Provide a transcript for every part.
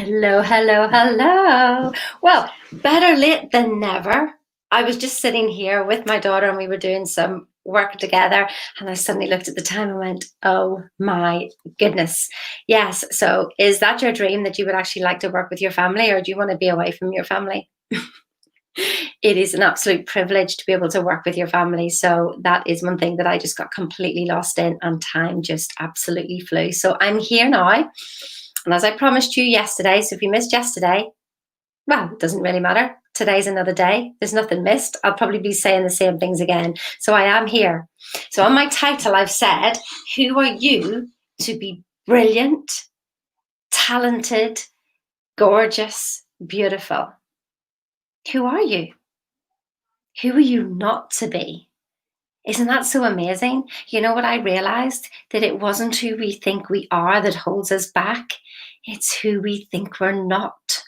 Hello, hello, hello. Well, better late than never. I was just sitting here with my daughter and we were doing some work together, and I suddenly looked at the time and went, oh my goodness. Yes. So, is that your dream, that you would actually like to work with your family, or do you want to be away from your family? It is an absolute privilege to be able to work with your family. So, that is one thing that I just got completely lost in, and time just absolutely flew. So, I'm here now. And as I promised you yesterday, so if you missed yesterday, well, it doesn't really matter. Today's another day. There's nothing missed. I'll probably be saying the same things again. So I am here. So on my title, I've said, who are you to be brilliant, talented, gorgeous, beautiful? Who are you? Who are you not to be? Isn't that so amazing? You know what I realized? That it wasn't who we think we are that holds us back. It's who we think we're not.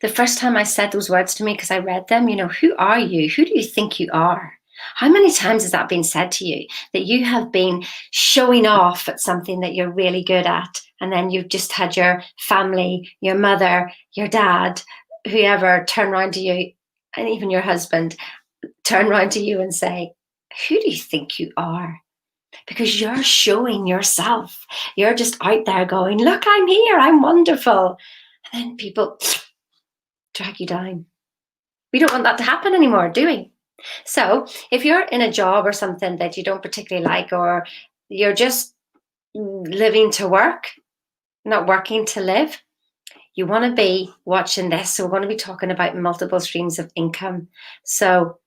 The first time I said those words to me, because I read them, who are you? Who do you think you are? How many times has that been said to you, that you have been showing off at something that you're really good at, and then you've just had your family, your mother, your dad, whoever turn around to you, and even your husband turn around to you and say, who do you think you are? Because you're showing yourself. You're just out there going, look, I'm here, I'm wonderful. And then people drag you down. We don't want that to happen anymore, do we? So if you're in a job or something that you don't particularly like, or you're just living to work, not working to live, you want to be watching this. So we're going to be talking about multiple streams of income. So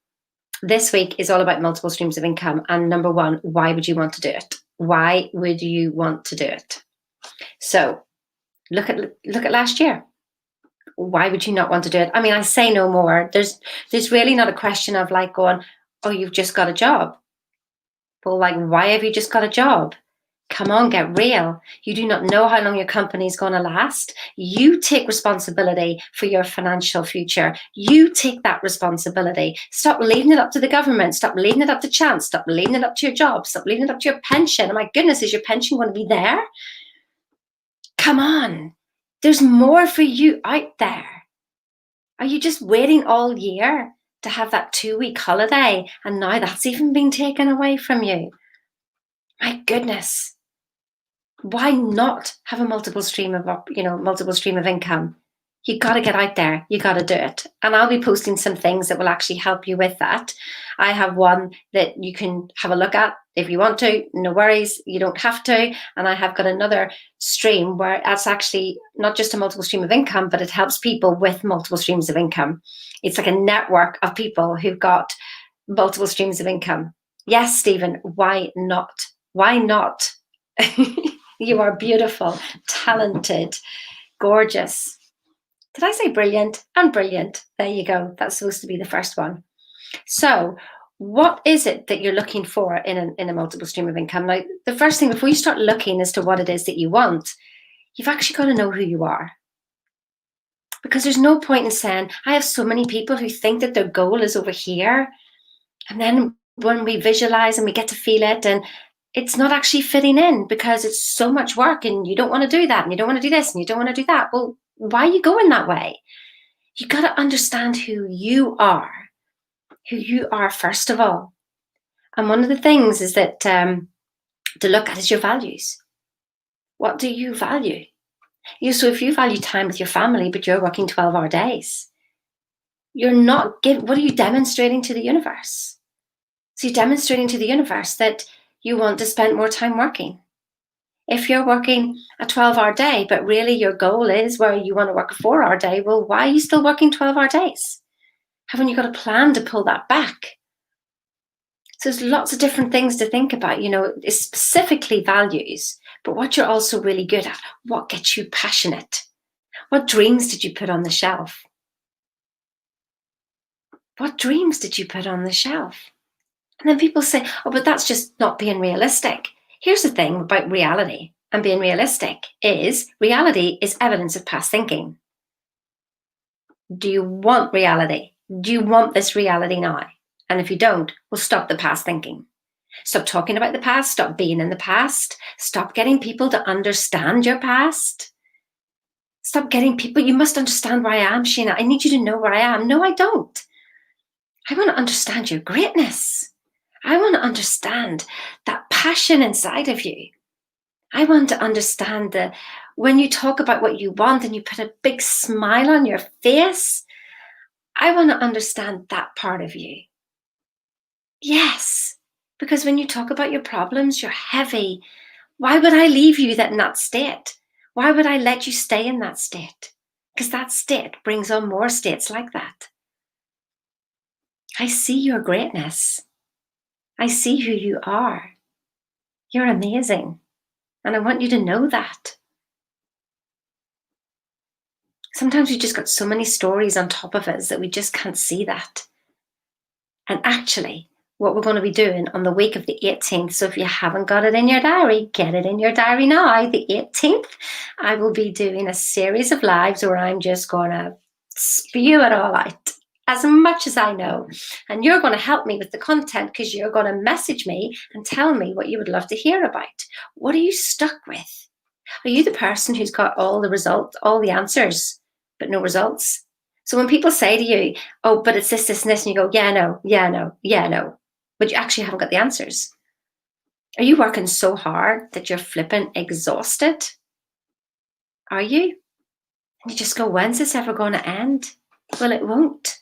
this week is all about multiple streams of income. And number one, why would you want to do it? Why would you want to do it? So look at last year. Why would you not want to do it? I mean, I say no more. There's really not a question of like going, oh, you've just got a job. Well, like, why have you just got a job? Come on, get real. You do not know how long your company is going to last. You take responsibility for your financial future. You take that responsibility. Stop leaving it up to the government. Stop leaving it up to chance. Stop leaving it up to your job. Stop leaving it up to your pension. Oh my goodness, is your pension going to be there? Come on. There's more for you out there. Are you just waiting all year to have that 2-week holiday, and now that's even been taken away from you? My goodness. Why not have a multiple stream of income? You got to get out there. You got to do it. And I'll be posting some things that will actually help you with that. I have one that you can have a look at if you want to. No worries. You don't have to. And I have got another stream where it's actually not just a multiple stream of income, but it helps people with multiple streams of income. It's like a network of people who've got multiple streams of income. Yes, Stephen, why not? Why not? You are beautiful, talented, gorgeous. Did I say brilliant? And brilliant. There you go. That's supposed to be the first one. So what is it that you're looking for in a multiple stream of income? Now, the first thing, before you start looking as to what it is that you want, you've actually got to know who you are. Because there's no point in saying, I have so many people who think that their goal is over here. And then when we visualize and we get to feel it, and it's not actually fitting in because it's so much work, and you don't want to do that, and you don't want to do this, and you don't want to do that. Well, why are you going that way? You got to understand who you are first of all. And one of the things is that to look at is your values. What do you value? So if you value time with your family, but you're working 12-hour days, you're not giving, what are you demonstrating to the universe? So you're demonstrating to the universe that you want to spend more time working. If you're working a 12-hour day, but really your goal is where you want to work a 4-hour day, well, why are you still working 12-hour days? Haven't you got a plan to pull that back? So there's lots of different things to think about, it's specifically values, but what you're also really good at, what gets you passionate? What dreams did you put on the shelf? What dreams did you put on the shelf? And then people say, oh, but that's just not being realistic. Here's the thing about reality and being realistic is reality is evidence of past thinking. Do you want reality? Do you want this reality now? And if you don't, well, stop the past thinking. Stop talking about the past. Stop being in the past. Stop getting people to understand your past. Stop getting people, you must understand where I am, Sheena. I need you to know where I am. No, I don't. I want to understand your greatness. I want to understand that passion inside of you. I want to understand when you talk about what you want and you put a big smile on your face, I want to understand that part of you. Yes, because when you talk about your problems, you're heavy. Why would I leave you in that state? Why would I let you stay in that state? Because that state brings on more states like that. I see your greatness. I see who you are. You're amazing. And I want you to know that. Sometimes we just got so many stories on top of us that we just can't see that. And actually, what we're going to be doing on the week of the 18th, so if you haven't got it in your diary, get it in your diary now. The 18th, I will be doing a series of lives where I'm just going to spew it all out as much as I know. And you're going to help me with the content because you're going to message me and tell me what you would love to hear about. What are you stuck with? Are you the person who's got all the results, all the answers, but no results? So when people say to you, oh, but it's this, this, and this, and you go, yeah, no, yeah, no, yeah, no, but you actually haven't got the answers. Are you working so hard that you're flipping exhausted? Are you? And you just go, when's this ever going to end? Well, it won't.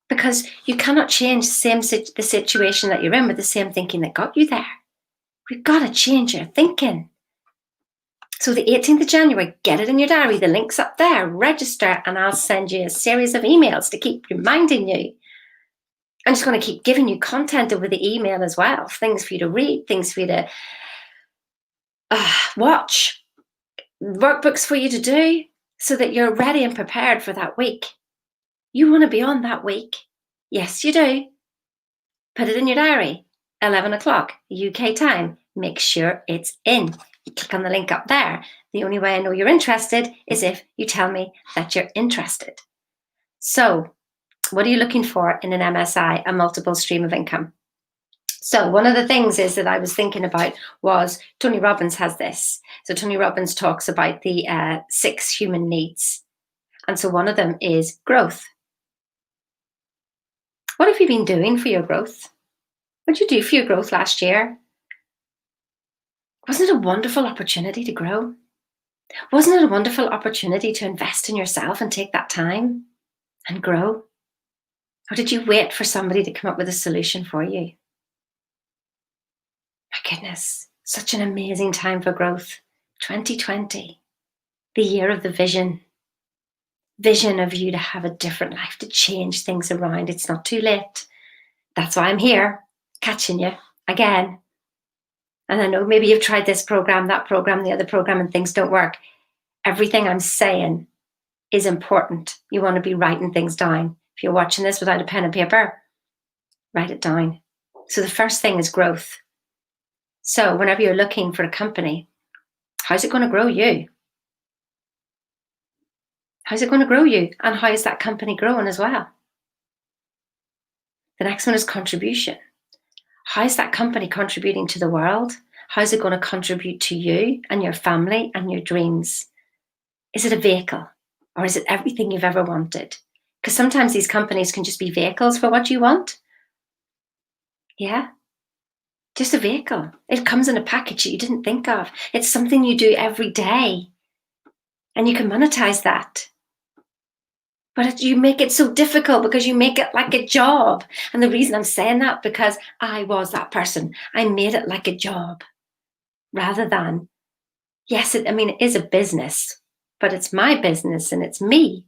Because you cannot change the situation that you're in with the same thinking that got you there. We've got to change your thinking. So the 18th of January, get it in your diary. The link's up there. Register and I'll send you a series of emails to keep reminding you. I'm just going to keep giving you content over the email as well. Things for you to read, things for you to watch, workbooks for you to do so that you're ready and prepared for that week. You want to be on that week? Yes, you do. Put it in your diary. 11 o'clock UK time. Make sure it's in. You click on the link up there. The only way I know you're interested is if you tell me that you're interested. So, what are you looking for in an MSI, a multiple stream of income? So one of the things is that I was thinking about was Tony Robbins has this. So Tony Robbins talks about the 6 human needs. And so one of them is growth. What have you been doing for your growth? What did you do for your growth last year? Wasn't it a wonderful opportunity to grow? Wasn't it a wonderful opportunity to invest in yourself and take that time and grow? Or did you wait for somebody to come up with a solution for you? My goodness, such an amazing time for growth. 2020, the year of the vision. Vision of you to have a different life, to change things around. It's not too late. That's why I'm here, catching you again. And I know maybe you've tried this program, that program, the other program, and things don't work. Everything I'm saying is important. You want to be writing things down. If you're watching this without a pen and paper, write it down. So the first thing is growth. So whenever you're looking for a company, how's it going to grow you? How's it going to grow you? And how is that company growing as well? The next one is contribution. How's that company contributing to the world? How's it going to contribute to you and your family and your dreams? Is it a vehicle or is it everything you've ever wanted? Because sometimes these companies can just be vehicles for what you want. Yeah, just a vehicle. It comes in a package that you didn't think of. It's something you do every day and you can monetize that. But you make it so difficult because you make it like a job. And the reason I'm saying that, because I was that person. I made it like a job rather than, yes, it is a business, but it's my business and it's me.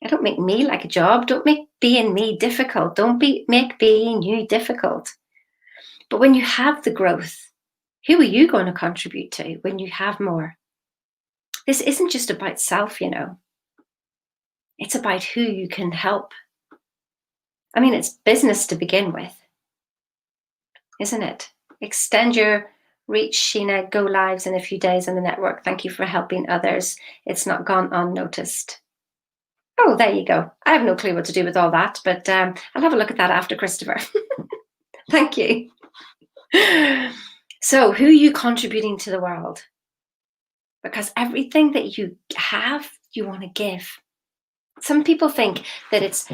I don't make me like a job. Don't make being me difficult. Don't make being you difficult. But when you have the growth, who are you going to contribute to when you have more? This isn't just about self, It's about who you can help. It's business to begin with, isn't it? Extend your reach, Sheena. Go lives in a few days on the network. Thank you for helping others. It's not gone unnoticed. Oh, there you go. I have no clue what to do with all that, but I'll have a look at that after, Christopher. Thank you. So who are you contributing to the world? because everything that you have, you want to give. Some people think that it's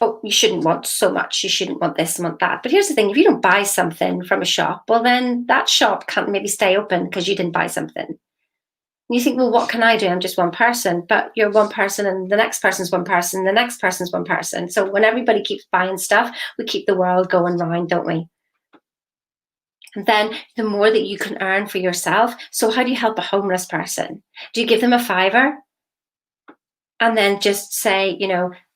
oh, you shouldn't want so much, you shouldn't want this and want that. But here's the thing, if you don't buy something from a shop, well, then that shop can't maybe stay open because you didn't buy something. And you think, well, what can I do? I'm just one person. But you're one person, and the next person's one person, the next person's one person. So when everybody keeps buying stuff, we keep the world going round, don't we? And then the more that you can earn for yourself. So how do you help a homeless person? Do you give them a fiver and then just say,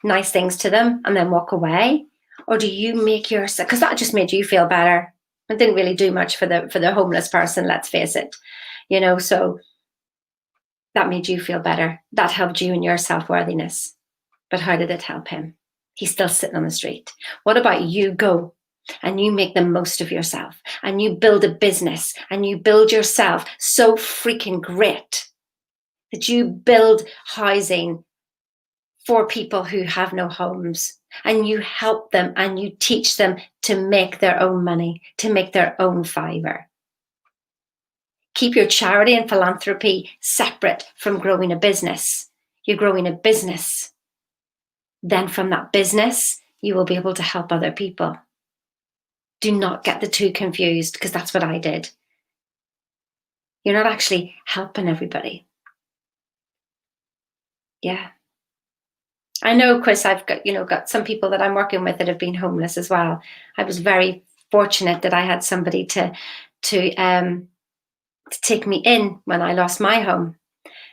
nice things to them and then walk away? Or do you make yourself, because that just made you feel better. It didn't really do much for the homeless person, let's face it. So that made you feel better. That helped you in your self-worthiness. But how did it help him? He's still sitting on the street. What about you go and you make the most of yourself and you build a business and you build yourself so freaking great that you build housing for people who have no homes, and you help them and you teach them to make their own money, to make their own fiver. Keep your charity and philanthropy separate from growing a business. You're growing a business. Then from that business, you will be able to help other people. Do not get the two confused, because that's what I did. You're not actually helping everybody. Yeah. I know, Chris, I've got some people that I'm working with that have been homeless as well. I was very fortunate that I had somebody to take me in when I lost my home.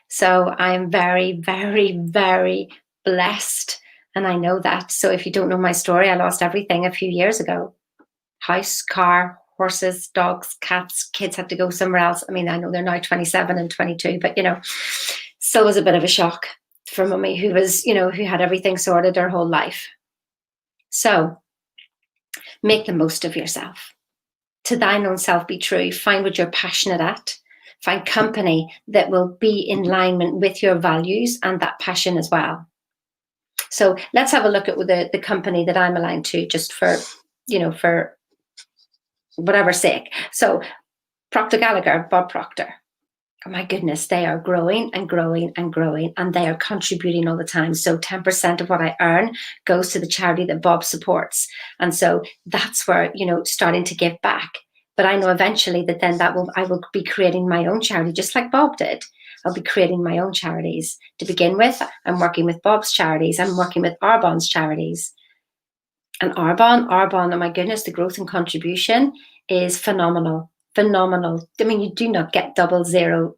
So I'm very, very, very blessed. And I know that. So if you don't know my story, I lost everything a few years ago. House, car, horses, dogs, cats, kids had to go somewhere else. I mean, I know they're now 27 and 22, but, still was a bit of a shock for mummy, who was, who had everything sorted her whole life. So make the most of yourself. To thine own self be true. Find what you're passionate at. Find company that will be in alignment with your values and that passion as well. So let's have a look at the company that I'm aligned to, just for whatever sake. So Procter Gallagher, Bob Proctor. Oh my goodness, they are growing and growing and growing, and they are contributing all the time. So 10% of what I earn goes to the charity that Bob supports. And so that's where, starting to give back. But I know eventually that then I will be creating my own charity, just like Bob did. I'll be creating my own charities. To begin with, I'm working with Bob's charities. I'm working with Arbonne's charities. And Arbonne, oh my goodness, the growth and contribution is phenomenal. Phenomenal. I mean, you do not get double digit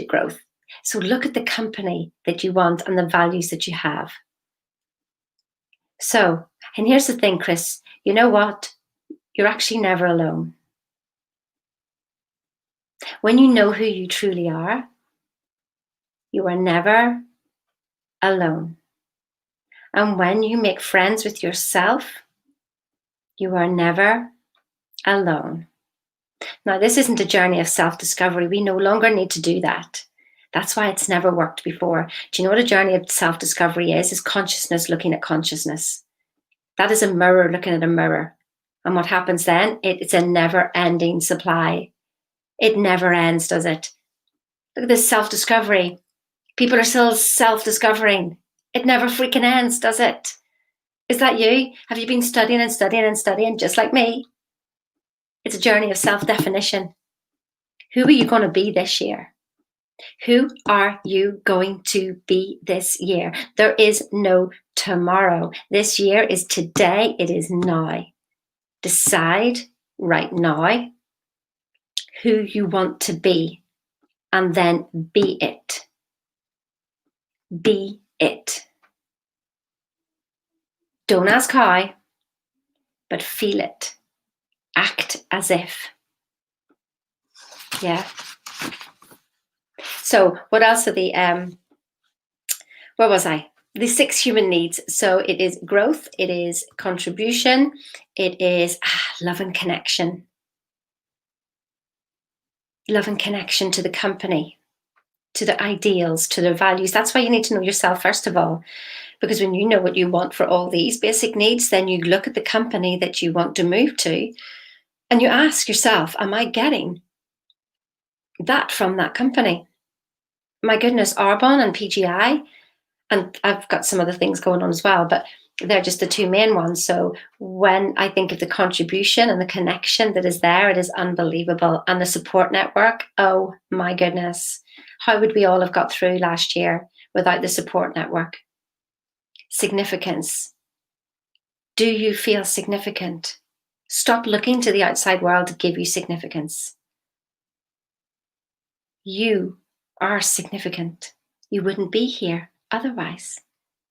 growth. So look at the company that you want and the values that you have. So, and here's the thing, Chris, you know what? You're actually never alone. When you know who you truly are, you are never alone. And when you make friends with yourself, you are never alone. Now, this isn't a journey of self-discovery. We no longer need to do that. That's why it's never worked before. Do you know what a journey of self-discovery is? It's consciousness looking at consciousness. That is a mirror looking at a mirror. And what happens then? It's a never-ending supply. It never ends, does it? Look at this self-discovery. People are still self-discovering. It never freaking ends, does it? Is that you? Have you been studying and studying and studying just like me? It's a journey of self-definition. Who are you going to be this year? Who are you going to be this year? There is no tomorrow. This year is today. It is now. Decide right now who you want to be, and then be it. Be it. Don't ask how, but feel it. Act as if. Yeah. So what else are the, where was I? The 6 human needs. So it is growth, it is contribution, it is love and connection. Love and connection to the company, to the ideals, to their values. That's why you need to know yourself first of all. Because when you know what you want for all these basic needs, then you look at the company that you want to move to and you ask yourself, am I getting that from that company. My goodness, Arbonne and PGI, and I've got some other things going on as well, but they're just the two main ones. So when I think of the contribution and the connection that is there, it is unbelievable. And the support network, oh my goodness, how would we all have got through last year without the support network? Significance. Do you feel significant? Stop looking to the outside world to give you significance. You are significant. You wouldn't be here otherwise.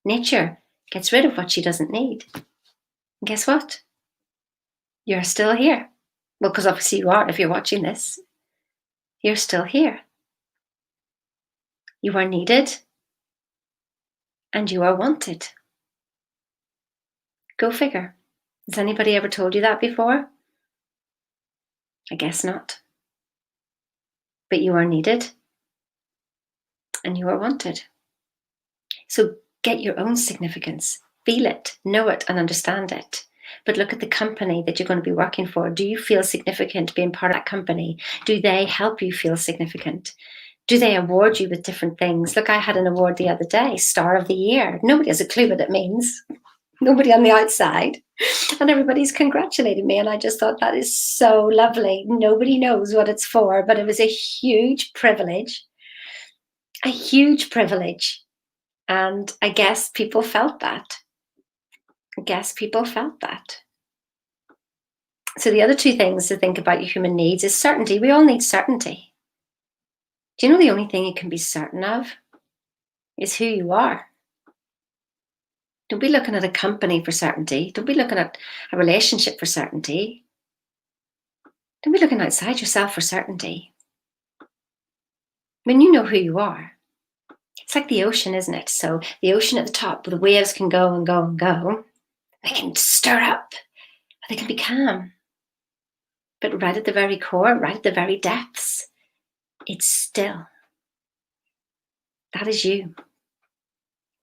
Nature gets rid of what she doesn't need. And guess what? You're still here. Well, because obviously you are if you're watching this. You're still here. You are needed and you are wanted. Go figure. Has anybody ever told you that before? I guess not. But you are needed and you are wanted. So get your own significance. Feel it, know it, and understand it. But look at the company that you're going to be working for. Do you feel significant being part of that company? Do they help you feel significant? Do they award you with different things? Look, I had an award the other day, Star of the Year. Nobody has a clue what it means. Nobody on the outside. And everybody's congratulating me. And I just thought that is so lovely. Nobody knows what it's for, but it was a huge privilege. A huge privilege. And I guess people felt that. So the other two things to think about your human needs is certainty. We all need certainty. Do you know the only thing you can be certain of is who you are? Don't be looking at a company for certainty. Don't be looking at a relationship for certainty. Don't be looking outside yourself for certainty. When you know who you are, it's like the ocean, isn't it? So the ocean at the top, the waves can go and go and go. They can stir up. They can be calm. But right at the very core, right at the very depths, it's still. That is you.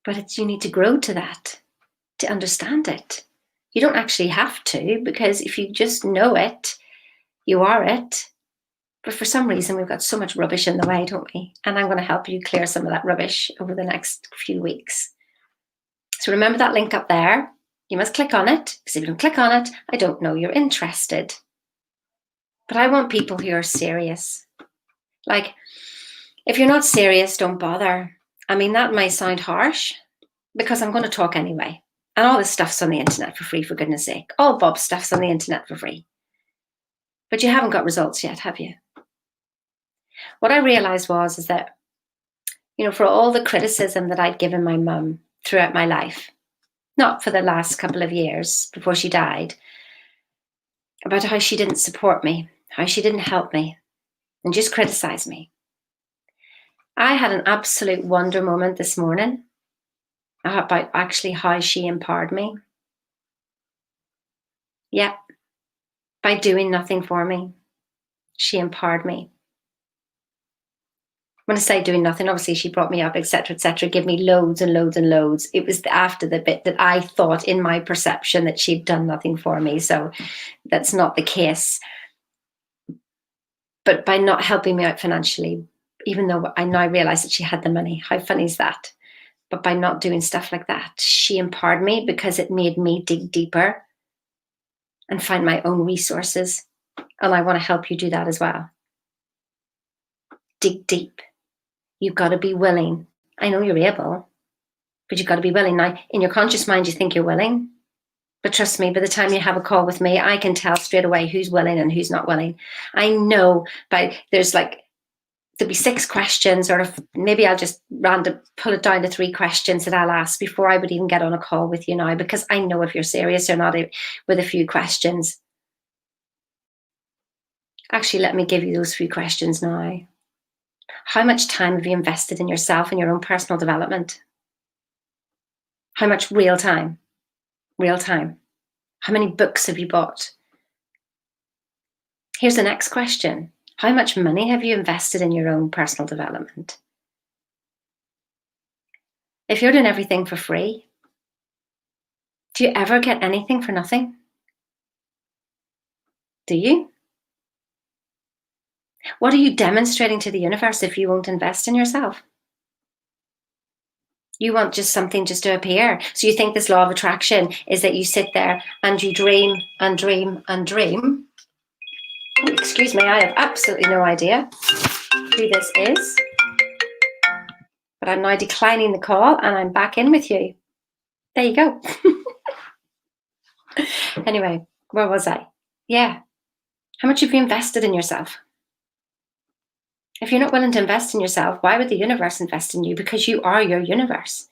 But you need to grow to that, to understand it. You don't actually have to, because if you just know it, you are it. But for some reason, we've got so much rubbish in the way, don't we? And I'm going to help you clear some of that rubbish over the next few weeks. So remember that link up there. You must click on it, because if you don't click on it, I don't know you're interested. But I want people who are serious. Like, if you're not serious, don't bother. I mean, that may sound harsh, because I'm going to talk anyway. And all this stuff's on the internet for free, for goodness sake. All Bob's stuff's on the internet for free. But you haven't got results yet, have you? What I realised is that, for all the criticism that I'd given my mum throughout my life, not for the last couple of years before she died, about how she didn't support me, how she didn't help me, and just criticise me. I had an absolute wonder moment this morning about actually how she empowered me. Yeah, by doing nothing for me, she empowered me. When I say doing nothing, obviously she brought me up, etc., give me loads and loads and loads. It was after the bit that I thought in my perception that she'd done nothing for me. So that's not the case. But by not helping me out financially, even though I now realise that she had the money, how funny is that? But by not doing stuff like that, she empowered me, because it made me dig deeper and find my own resources. And I want to help you do that as well. Dig deep. You've got to be willing. I know you're able, but you've got to be willing. Now, in your conscious mind, you think you're willing. But trust me, by the time you have a call with me, I can tell straight away who's willing and who's not willing. I know there'll be 6 questions, or maybe I'll just pull it down to 3 questions that I'll ask before I would even get on a call with you now, because I know if you're serious or not with a few questions. Actually, let me give you those few questions now. How much time have you invested in yourself and your own personal development? How much real time? Real time. How many books have you bought? Here's the next question. How much money have you invested in your own personal development? If you're doing everything for free, do you ever get anything for nothing? Do you? What are you demonstrating to the universe if you won't invest in yourself? You want just something just to appear. So you think this law of attraction is that you sit there and you dream and dream and dream. Excuse me, I have absolutely no idea who this is. But I'm now declining the call and I'm back in with you. There you go. Anyway, where was I? Yeah. How much have you invested in yourself? If you're not willing to invest in yourself, why would the universe invest in you? Because you are your universe.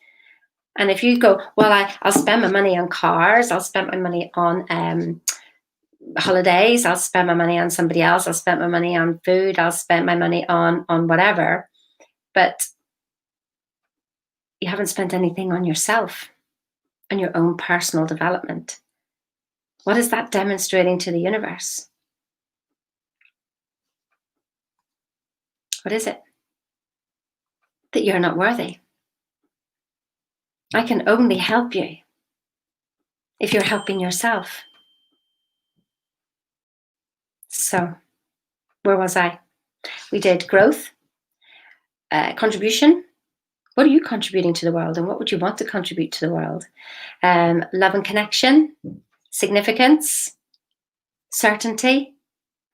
And if you go, well, I'll spend my money on cars, I'll spend my money on holidays, I'll spend my money on somebody else, I'll spend my money on food, I'll spend my money on whatever, but you haven't spent anything on yourself and your own personal development. What is that demonstrating to the universe? What is it? That you're not worthy. I can only help you if you're helping yourself. So, where was I? We did growth, contribution. What are you contributing to the world and what would you want to contribute to the world? Love and connection, significance, certainty,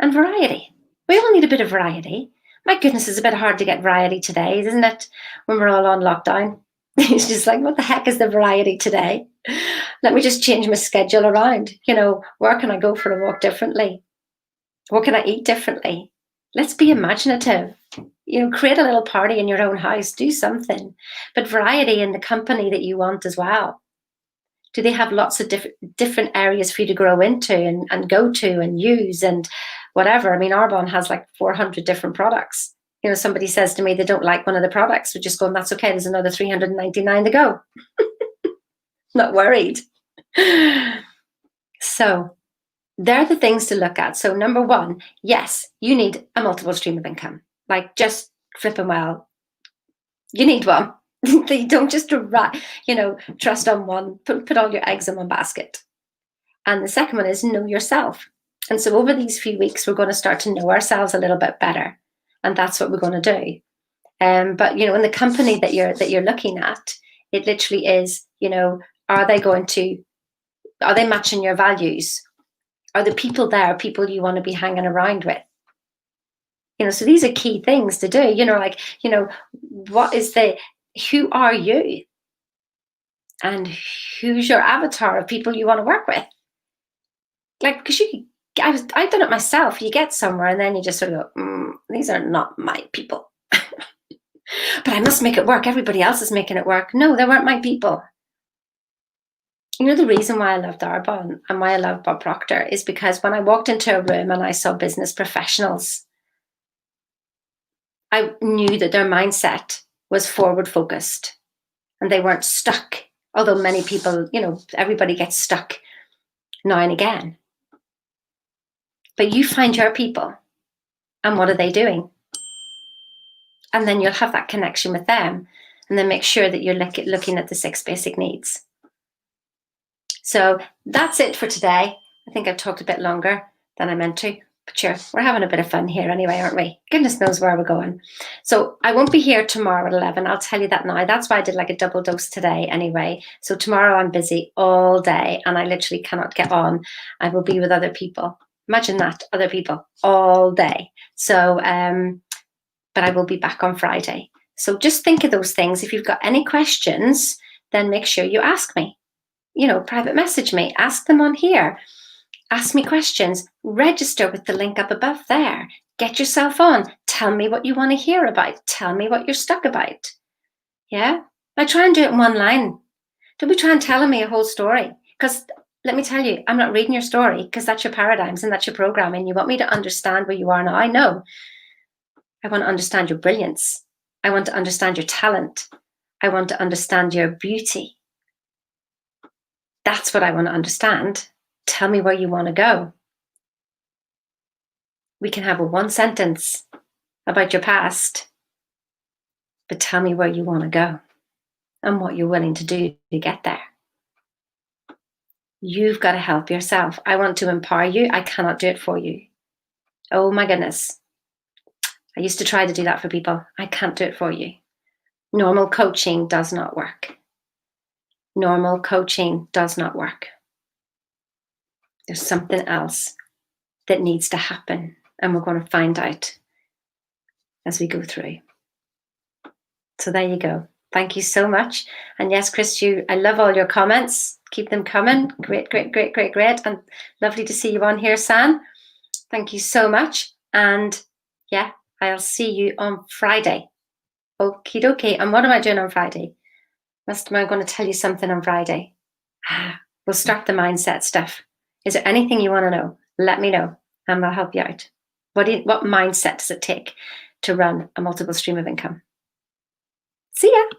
and variety. We all need a bit of variety. My goodness, it's a bit hard to get variety today, isn't it? When we're all on lockdown. It's just like, what the heck is the variety today? Let me just change my schedule around. Where can I go for a walk differently? What can I eat differently? Let's be imaginative. Create a little party in your own house. Do something. But variety in the company that you want as well. Do they have lots of different areas for you to grow into and go to and use and whatever? I mean, Arbonne has like 400 different products. Somebody says to me they don't like one of the products. We're just going, that's okay. There's another 399 to go. Not worried. So they're the things to look at. So number one, yes, you need a multiple stream of income. Like just flipping well. You need one. You don't just trust on one, put all your eggs in one basket. And the second one is know yourself. And so over these few weeks, we're going to start to know ourselves a little bit better. And that's what we're going to do. But in the company that you're looking at, it literally is, are they matching your values? Are the people there people you want to be hanging around with? So these are key things to do. Who are you? And who's your avatar of people you want to work with? Like, because I've done it myself. You get somewhere and then you just sort of go, these are not my people. But I must make it work. Everybody else is making it work. No, they weren't my people. The reason why I loved Arbonne and why I love Bob Proctor is because when I walked into a room and I saw business professionals, I knew that their mindset was forward focused and they weren't stuck. Although many people, everybody gets stuck now and again. But you find your people and what are they doing? And then you'll have that connection with them and then make sure that you're looking at the 6 basic needs. So that's it for today. I think I've talked a bit longer than I meant to. But sure, we're having a bit of fun here anyway, aren't we? Goodness knows where we're going. So I won't be here tomorrow at 11. I'll tell you that now. That's why I did like a double dose today anyway. So tomorrow I'm busy all day and I literally cannot get on. I will be with other people. Imagine that, other people all day. So, but I will be back on Friday. So just think of those things. If you've got any questions, then make sure you ask me. Private message me. Ask them on here. Ask me questions, register with the link up above there. Get yourself on. Tell me what you want to hear about. Tell me what you're stuck about. Yeah? Now try and do it in one line. Don't be trying telling me a whole story. Because let me tell you, I'm not reading your story because that's your paradigms and that's your programming. You want me to understand where you are now. I know. I want to understand your brilliance. I want to understand your talent. I want to understand your beauty. That's what I want to understand. Tell me where you want to go. We can have a one sentence about your past, but tell me where you want to go and what you're willing to do to get there. You've got to help yourself. I want to empower you. I cannot do it for you. Oh my goodness. I used to try to do that for people. I can't do it for you. Normal coaching does not work. Normal coaching does not work. There's something else that needs to happen, and we're going to find out as we go through. So there you go. Thank you so much. And yes, Chris, I love all your comments. Keep them coming. Great, great, great, great, great. And lovely to see you on here, San. Thank you so much. And yeah, I'll see you on Friday. Okie dokie. And what am I doing on Friday? I'm going to tell you something on Friday. We'll start the mindset stuff. Is there anything you want to know? Let me know and I'll help you out. What mindset does it take to run a multiple stream of income? See ya.